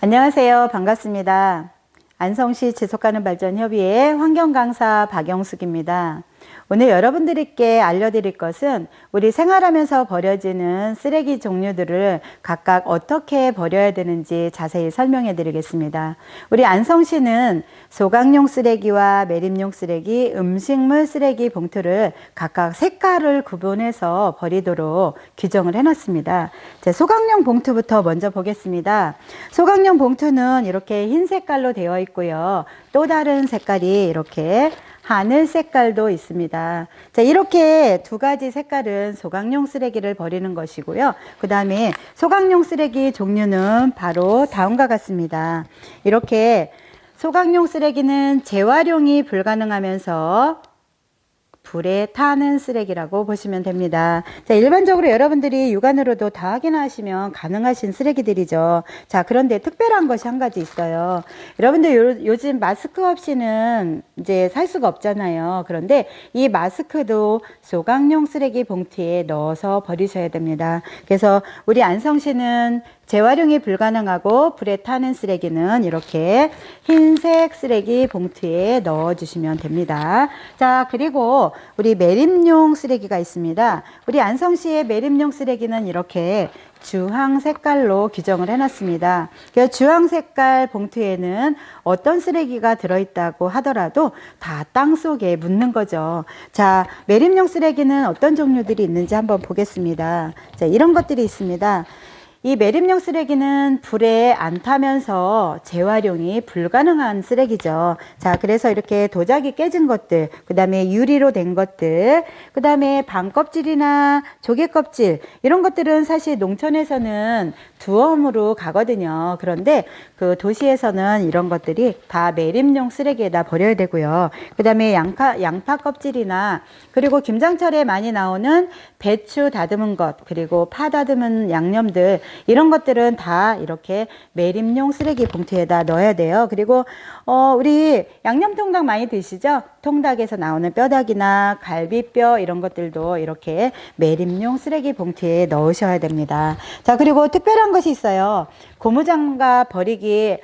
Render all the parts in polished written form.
안녕하세요. 반갑습니다. 안성시 지속가능 발전 협의회 환경강사 박영숙입니다. 오늘 여러분들께 알려드릴 것은 우리 생활하면서 버려지는 쓰레기 종류들을 각각 어떻게 버려야 되는지 자세히 설명해 드리겠습니다. 우리 안성시는 소각용 쓰레기와 매립용 쓰레기, 음식물 쓰레기 봉투를 각각 색깔을 구분해서 버리도록 규정을 해놨습니다. 소각용 봉투부터 먼저 보겠습니다. 소각용 봉투는 이렇게 흰 색깔로 되어 있고요. 또 다른 색깔이 이렇게 하늘 색깔도 있습니다. 자, 이렇게 두 가지 색깔은 소각용 쓰레기를 버리는 것이고요. 그 다음에 소각용 쓰레기 종류는 바로 다음과 같습니다. 이렇게 소각용 쓰레기는 재활용이 불가능하면서 불에 타는 쓰레기라고 보시면 됩니다. 자, 일반적으로 여러분들이 육안으로도 다 확인하시면 가능하신 쓰레기들이죠. 자, 그런데 특별한 것이 한 가지 있어요. 여러분들 요즘 마스크 없이는 이제 살 수가 없잖아요. 그런데 이 마스크도 소각용 쓰레기 봉투에 넣어서 버리셔야 됩니다. 그래서 우리 안성시는 재활용이 불가능하고 불에 타는 쓰레기는 이렇게 흰색 쓰레기 봉투에 넣어 주시면 됩니다. 자, 그리고 우리 매립용 쓰레기가 있습니다. 우리 안성시의 매립용 쓰레기는 이렇게 주황 색깔로 규정을 해놨습니다. 주황 색깔 봉투에는 어떤 쓰레기가 들어있다고 하더라도 다 땅속에 묻는 거죠. 자, 매립용 쓰레기는 어떤 종류들이 있는지 한번 보겠습니다. 자, 이런 것들이 있습니다. 이 매립용 쓰레기는 불에 안 타면서 재활용이 불가능한 쓰레기죠. 자, 그래서 이렇게 도자기 깨진 것들, 그 다음에 유리로 된 것들, 그 다음에 방껍질이나 조개 껍질, 이런 것들은 사실 농촌에서는 두엄으로 가거든요. 그런데 그 도시에서는 이런 것들이 다 매립용 쓰레기에다 버려야 되고요. 그 다음에 양파 껍질이나, 그리고 김장철에 많이 나오는 배추 다듬은 것, 그리고 파 다듬은 양념들, 이런 것들은 다 이렇게 매립용 쓰레기 봉투에다 넣어야 돼요. 그리고 우리 양념통닭 많이 드시죠? 통닭에서 나오는 뼈다귀나 갈비뼈 이런 것들도 이렇게 매립용 쓰레기 봉투에 넣으셔야 됩니다. 자, 그리고 특별한 것이 있어요. 고무장갑 버리기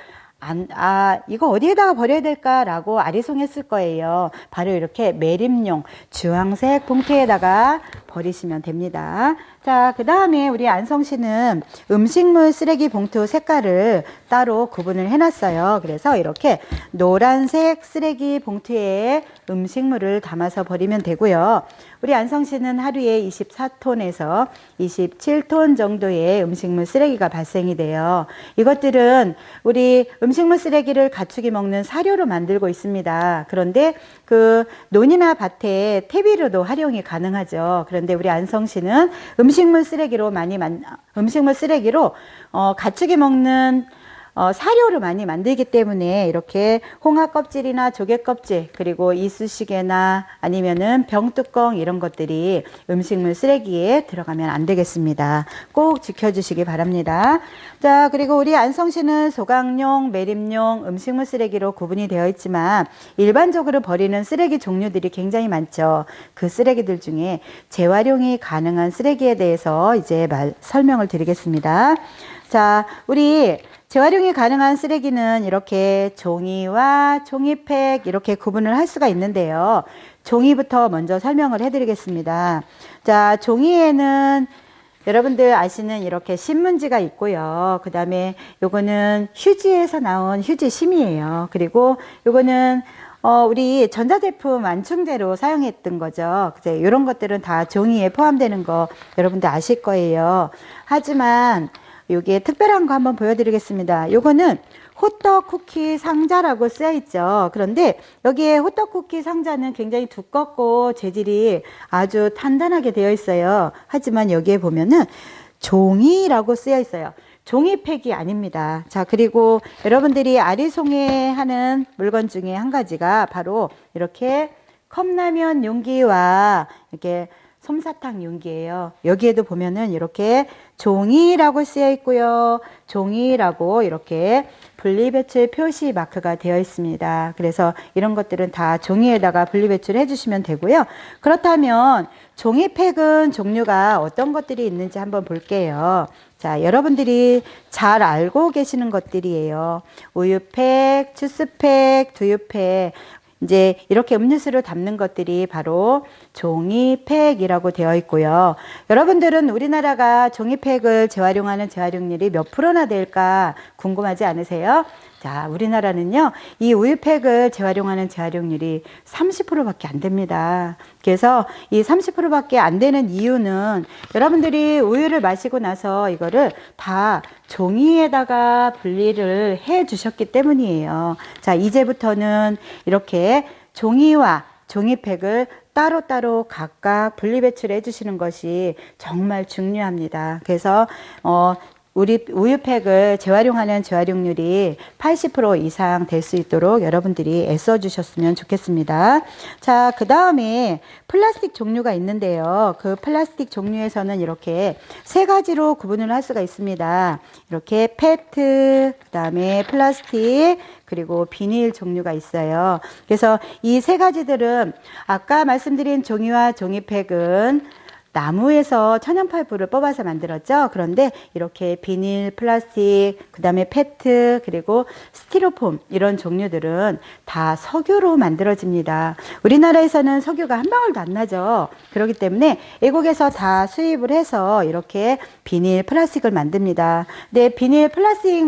이거 어디에다가 버려야 될까라고 아리송했을 거예요. 바로 이렇게 매립용 주황색 봉투에다가 버리시면 됩니다. 자, 그 다음에 우리 안성시는 음식물 쓰레기 봉투 색깔을 따로 구분을 해놨어요. 그래서 이렇게 노란색 쓰레기 봉투에 음식물을 담아서 버리면 되고요. 우리 안성시는 하루에 24톤에서 27톤 정도의 음식물 쓰레기가 발생이 돼요. 이것들은 우리 음식물 쓰레기를 가축이 먹는 사료로 만들고 있습니다. 그런데 그 논이나 밭에 퇴비로도 활용이 가능하죠. 그런데 우리 안성시는 음식물 쓰레기로 가축이 먹는 사료를 많이 만들기 때문에 이렇게 홍합 껍질이나 조개 껍질, 그리고 이쑤시개나 아니면은 병뚜껑 이런 것들이 음식물 쓰레기에 들어가면 안 되겠습니다. 꼭 지켜주시기 바랍니다. 자, 그리고 우리 안성시는 소각용, 매립용, 음식물 쓰레기로 구분이 되어 있지만 일반적으로 버리는 쓰레기 종류들이 굉장히 많죠. 그 쓰레기들 중에 재활용이 가능한 쓰레기에 대해서 이제 설명을 드리겠습니다. 자, 우리 재활용이 가능한 쓰레기는 이렇게 종이와 종이팩 이렇게 구분을 할 수가 있는데요. 종이부터 먼저 설명을 해드리겠습니다. 자, 종이에는 여러분들 아시는 이렇게 신문지가 있고요. 그 다음에 요거는 휴지에서 나온 휴지 심이에요. 그리고 요거는 우리 전자제품 완충제로 사용했던 거죠. 이런 것들은 다 종이에 포함되는 거 여러분들 아실 거예요. 하지만 요게 특별한 거 한번 보여드리겠습니다. 요거는 호떡 쿠키 상자라고 쓰여 있죠. 그런데 여기에 호떡 쿠키 상자는 굉장히 두껍고 재질이 아주 단단하게 되어 있어요. 하지만 여기에 보면은 종이라고 쓰여 있어요. 종이팩이 아닙니다. 자, 그리고 여러분들이 아리송해 하는 물건 중에 한 가지가 바로 이렇게 컵라면 용기와 이렇게 솜사탕 용기예요. 여기에도 보면은 이렇게 종이라고 쓰여 있고요. 종이라고 이렇게 분리배출 표시 마크가 되어 있습니다. 그래서 이런 것들은 다 종이에다가 분리배출을 해주시면 되고요. 그렇다면 종이팩은 종류가 어떤 것들이 있는지 한번 볼게요. 자, 여러분들이 잘 알고 계시는 것들이에요. 우유팩, 주스팩, 두유팩. 이제 이렇게 음료수를 담는 것들이 바로 종이팩이라고 되어 있고요. 여러분들은 우리나라가 종이팩을 재활용하는 재활용률이 몇 프로나 될까 궁금하지 않으세요? 자, 우리나라는요, 이 우유팩을 재활용하는 재활용률이 30%밖에 안 됩니다. 그래서 이 30%밖에 안 되는 이유는 여러분들이 우유를 마시고 나서 이거를 다 종이에다가 분리를 해 주셨기 때문이에요. 자, 이제부터는 이렇게 종이와 종이팩을 따로따로 각각 분리 배출해 주시는 것이 정말 중요합니다. 그래서 우리 우유팩을 재활용하는 재활용률이 80% 이상 될 수 있도록 여러분들이 애써 주셨으면 좋겠습니다. 자, 그 다음에 플라스틱 종류가 있는데요. 그 플라스틱 종류에서는 이렇게 세 가지로 구분을 할 수가 있습니다. 이렇게 페트, 그 다음에 플라스틱, 그리고 비닐 종류가 있어요. 그래서 이 세 가지들은 아까 말씀드린 종이와 종이팩은 나무에서 천연파이프를 뽑아서 만들었죠. 그런데 이렇게 비닐, 플라스틱, 그 다음에 페트, 그리고 스티로폼 이런 종류들은 다 석유로 만들어집니다. 우리나라에서는 석유가 한 방울도 안 나죠. 그렇기 때문에 외국에서 다 수입을 해서 이렇게 비닐, 플라스틱을 만듭니다. 근데 비닐, 플라스틱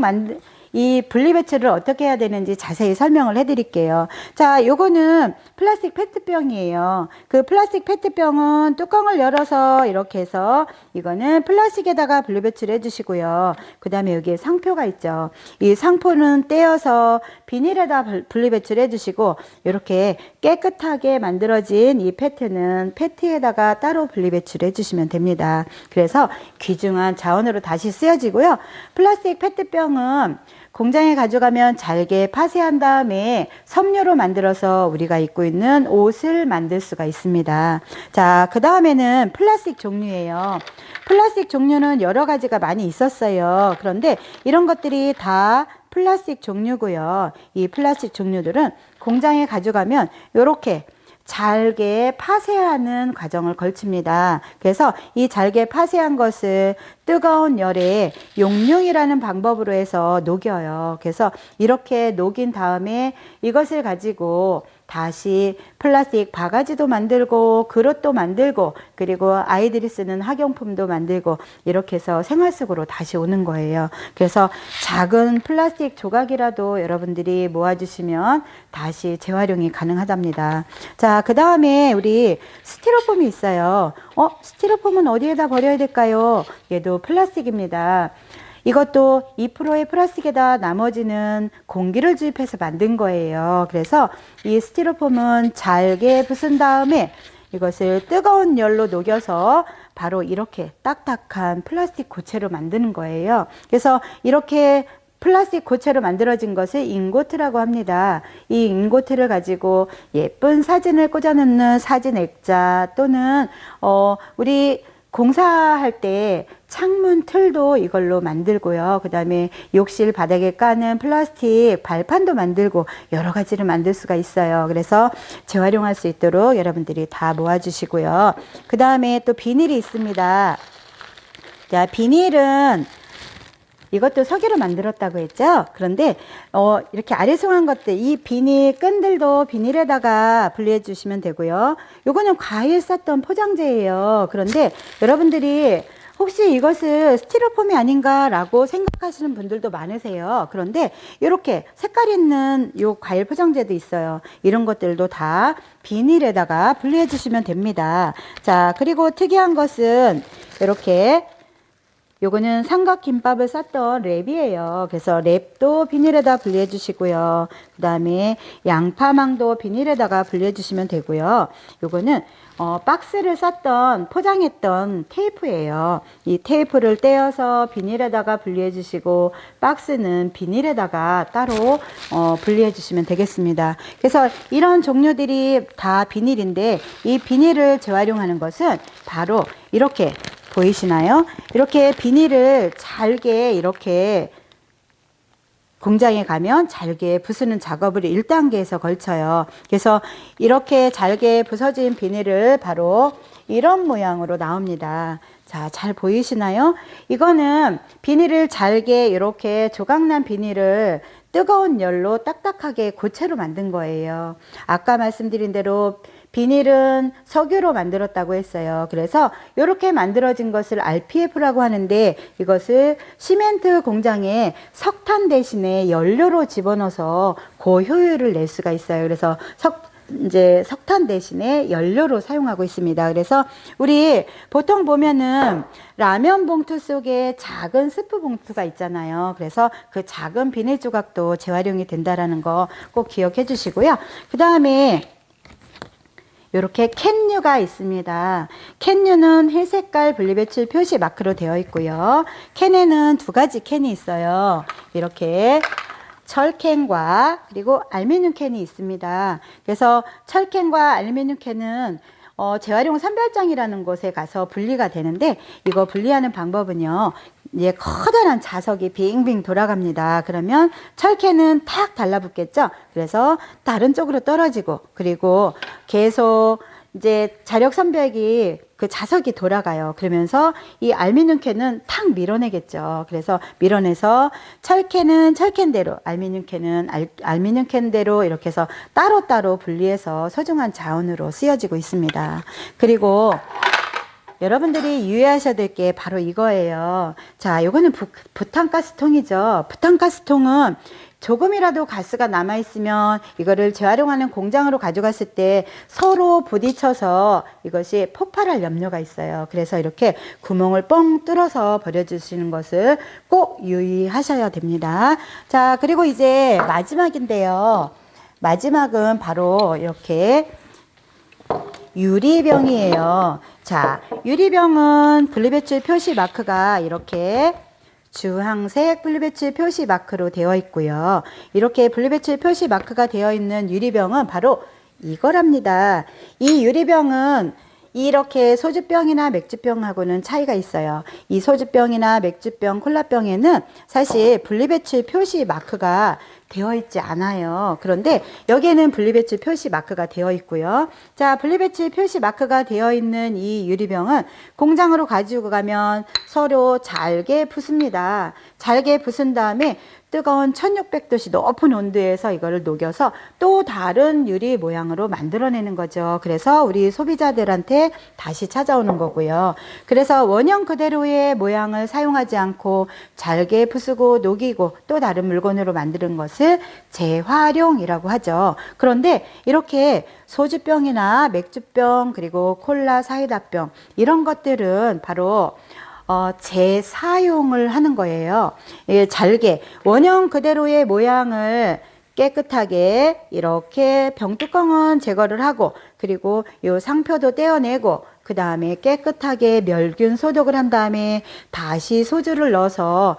이 분리배출을 어떻게 해야 되는지 자세히 설명을 해드릴게요. 자, 요거는 플라스틱 페트병이에요. 그 플라스틱 페트병은 뚜껑을 열어서 이렇게 해서 이거는 플라스틱에다가 분리배출 해주시고요. 그 다음에 여기에 상표가 있죠. 이 상표는 떼어서 비닐에다 분리배출 해주시고 이렇게 깨끗하게 만들어진 이 페트는 페트에다가 따로 분리배출 해주시면 됩니다. 그래서 귀중한 자원으로 다시 쓰여지고요. 플라스틱 페트병은 공장에 가져가면 잘게 파쇄한 다음에 섬유로 만들어서 우리가 입고 있는 옷을 만들 수가 있습니다. 자, 그 다음에는 플라스틱 종류예요. 플라스틱 종류는 여러 가지가 많이 있었어요. 그런데 이런 것들이 다 플라스틱 종류고요. 이 플라스틱 종류들은 공장에 가져가면 이렇게 잘게 파쇄하는 과정을 거칩니다. 그래서 이 잘게 파쇄한 것을 뜨거운 열에 용융이라는 방법으로 해서 녹여요. 그래서 이렇게 녹인 다음에 이것을 가지고 다시 플라스틱 바가지도 만들고 그릇도 만들고 그리고 아이들이 쓰는 학용품도 만들고 이렇게 해서 생활 속으로 다시 오는 거예요. 그래서 작은 플라스틱 조각이라도 여러분들이 모아주시면 다시 재활용이 가능하답니다. 자, 그 다음에 우리 스티로폼이 있어요. 스티로폼은 어디에다 버려야 될까요? 얘도 플라스틱입니다. 이것도 2%의 플라스틱에다 나머지는 공기를 주입해서 만든 거예요. 그래서 이 스티로폼은 잘게 부순 다음에 이것을 뜨거운 열로 녹여서 바로 이렇게 딱딱한 플라스틱 고체로 만드는 거예요. 그래서 이렇게 플라스틱 고체로 만들어진 것을 잉고트라고 합니다. 이 잉고트를 가지고 예쁜 사진을 꽂아놓는 사진 액자 또는 우리 공사할 때 창문 틀도 이걸로 만들고요. 그 다음에 욕실 바닥에 까는 플라스틱 발판도 만들고 여러 가지를 만들 수가 있어요. 그래서 재활용할 수 있도록 여러분들이 다 모아주시고요. 그 다음에 또 비닐이 있습니다. 자, 비닐은 이것도 석유로 만들었다고 했죠. 그런데 이렇게 아리송한 것들, 이 비닐 끈들도 비닐에다가 분리해 주시면 되고요. 요거는 과일 쌌던 포장재예요. 그런데 여러분들이 혹시 이것을 스티로폼이 아닌가 라고 생각하시는 분들도 많으세요. 그런데 이렇게 색깔 있는 요 과일 포장재도 있어요. 이런 것들도 다 비닐에다가 분리해 주시면 됩니다. 자, 그리고 특이한 것은 이렇게 요거는 삼각김밥을 쌌던 랩이에요. 그래서 랩도 비닐에다 분리해 주시고요. 그 다음에 양파망도 비닐에다가 분리해 주시면 되고요. 요거는 박스를 쌌던 포장했던 테이프예요. 이 테이프를 떼어서 비닐에다가 분리해 주시고 박스는 비닐에다가 따로 분리해 주시면 되겠습니다. 그래서 이런 종류들이 다 비닐인데 이 비닐을 재활용하는 것은 바로 이렇게 보이시나요? 이렇게 비닐을 잘게 이렇게 공장에 가면 잘게 부수는 작업을 1단계에서 걸쳐요. 그래서 이렇게 잘게 부서진 비닐을 바로 이런 모양으로 나옵니다. 자, 잘 보이시나요? 이거는 비닐을 잘게 이렇게 조각난 비닐을 뜨거운 열로 딱딱하게 고체로 만든 거예요. 아까 말씀드린 대로 비닐은 석유로 만들었다고 했어요. 그래서 이렇게 만들어진 것을 RPF라고 하는데, 이것을 시멘트 공장에 석탄 대신에 연료로 집어넣어서 고효율을 낼 수가 있어요. 그래서 이제 석탄 대신에 연료로 사용하고 있습니다. 그래서 우리 보통 보면은 라면 봉투 속에 작은 스프 봉투가 있잖아요. 그래서 그 작은 비닐 조각도 재활용이 된다라는 거 꼭 기억해 주시고요. 그 다음에 이렇게 캔유가 있습니다. 캔유는 회색깔 분리배출 표시 마크로 되어 있고요. 캔에는 두 가지 캔이 있어요. 이렇게 철캔과 그리고 알루미늄 캔이 있습니다. 그래서 철캔과 알루미늄 캔은 재활용 선별장이라는 곳에 가서 분리가 되는데, 이거 분리하는 방법은요, 이제 커다란 자석이 빙빙 돌아갑니다. 그러면 철캔은 탁 달라붙겠죠. 그래서 다른 쪽으로 떨어지고, 그리고 계속 이제 자력 선별기 그 자석이 돌아가요. 그러면서 이 알루미늄 캔은 탁 밀어내겠죠. 그래서 밀어내서 철캔은 철캔대로, 알루미늄 캔은 알루미늄 캔대로 이렇게 해서 따로따로 분리해서 소중한 자원으로 쓰여지고 있습니다. 그리고 여러분들이 유의하셔야 될 게 바로 이거예요. 자, 요거는 부탄가스통이죠. 부탄가스통은 조금이라도 가스가 남아있으면 이거를 재활용하는 공장으로 가져갔을 때 서로 부딪혀서 이것이 폭발할 염려가 있어요. 그래서 이렇게 구멍을 뻥 뚫어서 버려주시는 것을 꼭 유의하셔야 됩니다. 자, 그리고 이제 마지막인데요. 마지막은 바로 이렇게 유리병이에요. 자, 유리병은 분리배출 표시 마크가 이렇게 주황색 분리배출 표시 마크로 되어 있고요. 이렇게 분리배출 표시 마크가 되어 있는 유리병은 바로 이거랍니다. 이 유리병은 이렇게 소주병이나 맥주병하고는 차이가 있어요. 이 소주병이나 맥주병, 콜라병에는 사실 분리배출 표시 마크가 되어 있지 않아요. 그런데 여기에는 분리배출 표시 마크가 되어 있고요. 자, 분리배출 표시 마크가 되어 있는 이 유리병은 공장으로 가지고 가면 서로 잘게 부숩니다. 잘게 부순 다음에 뜨거운 1600도씨 높은 온도에서 이거를 녹여서 또 다른 유리 모양으로 만들어내는 거죠. 그래서 우리 소비자들한테 다시 찾아오는 거고요. 그래서 원형 그대로의 모양을 사용하지 않고 잘게 부수고 녹이고 또 다른 물건으로 만드는 것을 재활용이라고 하죠. 그런데 이렇게 소주병이나 맥주병, 그리고 콜라, 사이다병, 이런 것들은 바로 재사용을 하는 거예요. 예, 잘게 원형 그대로의 모양을 깨끗하게 이렇게 병뚜껑은 제거를 하고, 그리고 요 상표도 떼어내고, 그 다음에 깨끗하게 멸균 소독을 한 다음에 다시 소주를 넣어서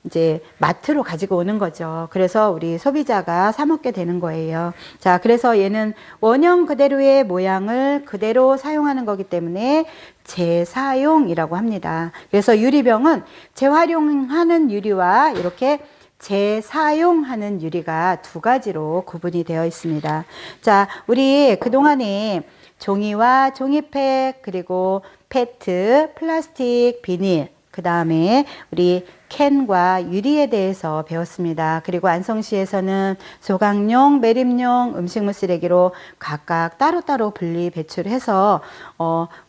이제 마트로 가지고 오는 거죠. 그래서 우리 소비자가 사 먹게 되는 거예요. 자, 그래서 얘는 원형 그대로의 모양을 그대로 사용하는 거기 때문에 재사용이라고 합니다. 그래서 유리병은 재활용하는 유리와 이렇게 재사용하는 유리가 두 가지로 구분이 되어 있습니다. 자, 우리 그동안에 종이와 종이팩, 그리고 페트, 플라스틱, 비닐, 그 다음에 우리 캔과 유리에 대해서 배웠습니다. 그리고 안성시에서는 소각용, 매립용, 음식물 쓰레기로 각각 따로따로 분리 배출해서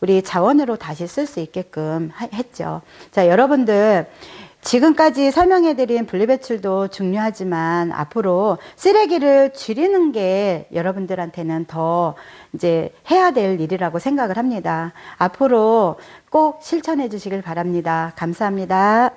우리 자원으로 다시 쓸 수 있게끔 했죠. 자, 여러분들 지금까지 설명해드린 분리배출도 중요하지만 앞으로 쓰레기를 줄이는 게 여러분들한테는 더 이제 해야 될 일이라고 생각을 합니다. 앞으로 꼭 실천해 주시길 바랍니다. 감사합니다.